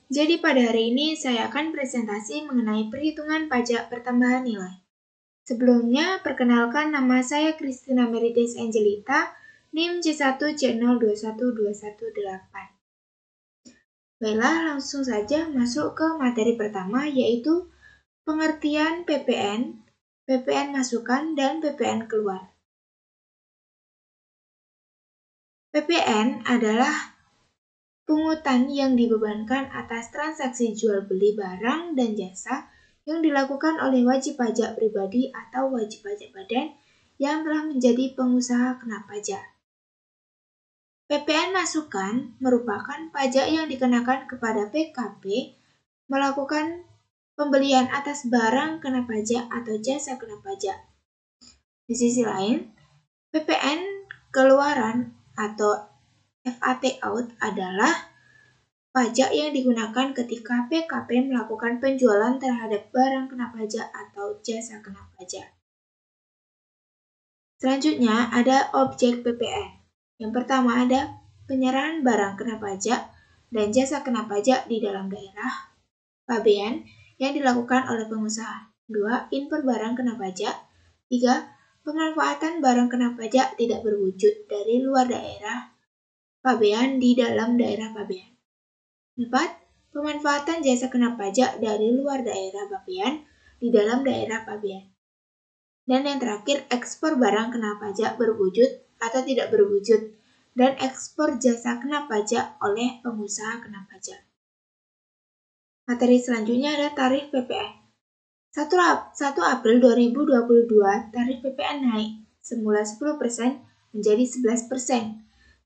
Jadi pada hari ini saya akan presentasi mengenai perhitungan pajak pertambahan nilai. Sebelumnya, perkenalkan nama saya Christina Merides Angelita, NIM C1C021218. Baiklah, langsung saja masuk ke materi pertama, yaitu pengertian PPN, PPN masukan, dan PPN keluar. PPN adalah pungutan yang dibebankan atas transaksi jual beli barang dan jasa yang dilakukan oleh wajib pajak pribadi atau wajib pajak badan yang telah menjadi pengusaha kena pajak. PPN masukan merupakan pajak yang dikenakan kepada PKP melakukan pembelian atas barang kena pajak atau jasa kena pajak. Di sisi lain, PPN keluaran atau VAT out adalah pajak yang digunakan ketika PKP melakukan penjualan terhadap barang kena pajak atau jasa kena pajak. Selanjutnya ada objek PPN. Yang pertama ada penyerahan barang kena pajak dan jasa kena pajak di dalam daerah pabean yang dilakukan oleh pengusaha. 2. Impor barang kena pajak. 3. Pemanfaatan barang kena pajak tidak berwujud dari luar daerah pabean di dalam daerah pabean. 4. Pemanfaatan jasa kena pajak dari luar daerah pabean di dalam daerah pabean. Dan yang terakhir, ekspor barang kena pajak berwujud atau tidak berwujud dan ekspor jasa kena pajak oleh pengusaha kena pajak. Materi selanjutnya ada tarif PPN. 1 April 2022, tarif PPN naik semula 10% menjadi 11%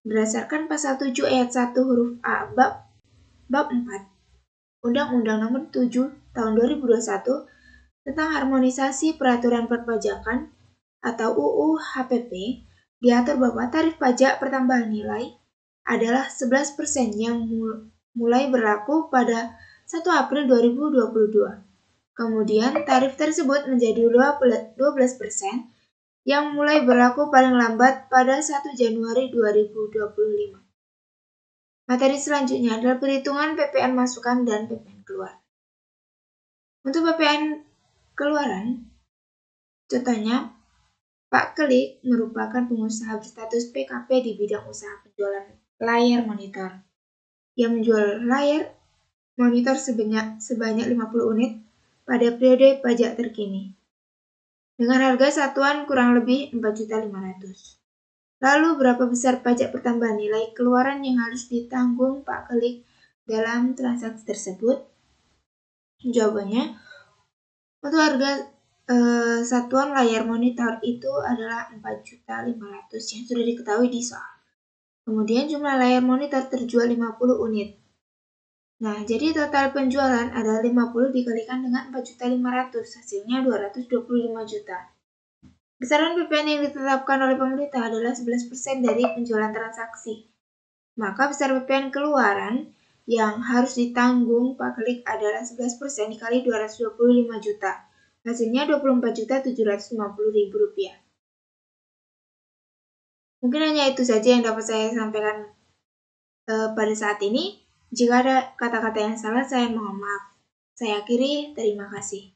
berdasarkan pasal 7 ayat 1 huruf A Bab 4 Undang-Undang Nomor 7 Tahun 2021 tentang Harmonisasi Peraturan Perpajakan atau UU HPP diatur bahwa tarif pajak pertambahan nilai adalah 11% yang mulai berlaku pada 1 April 2022. Kemudian tarif tersebut menjadi 12% yang mulai berlaku paling lambat pada 1 Januari 2025. Materi selanjutnya adalah perhitungan PPN masukan dan PPN keluar. Untuk PPN keluaran, contohnya Pak Klik merupakan pengusaha berstatus PKP di bidang usaha penjualan layar monitor yang menjual layar monitor sebanyak 50 unit pada periode pajak terkini dengan harga satuan kurang lebih 4.500.000. Lalu berapa besar pajak pertambahan nilai keluaran yang harus ditanggung Pak Klik dalam transaksi tersebut? Jawabannya, untuk harga satuan layar monitor itu adalah 4.500.000 yang sudah diketahui di soal. Kemudian jumlah layar monitor terjual 50 unit. Nah, jadi total penjualan adalah 50 dikalikan dengan 4.500.000, hasilnya 225 juta. Besaran PPN yang ditetapkan oleh pemerintah adalah 11% dari penjualan transaksi. Maka besar PPN keluaran yang harus ditanggung Pak Klik adalah 11% dikali 225 juta. Hasilnya 24.750.000 rupiah. Mungkin hanya itu saja yang dapat saya sampaikan pada saat ini. Jika ada kata-kata yang salah, saya mohon maaf. Saya akhiri, terima kasih.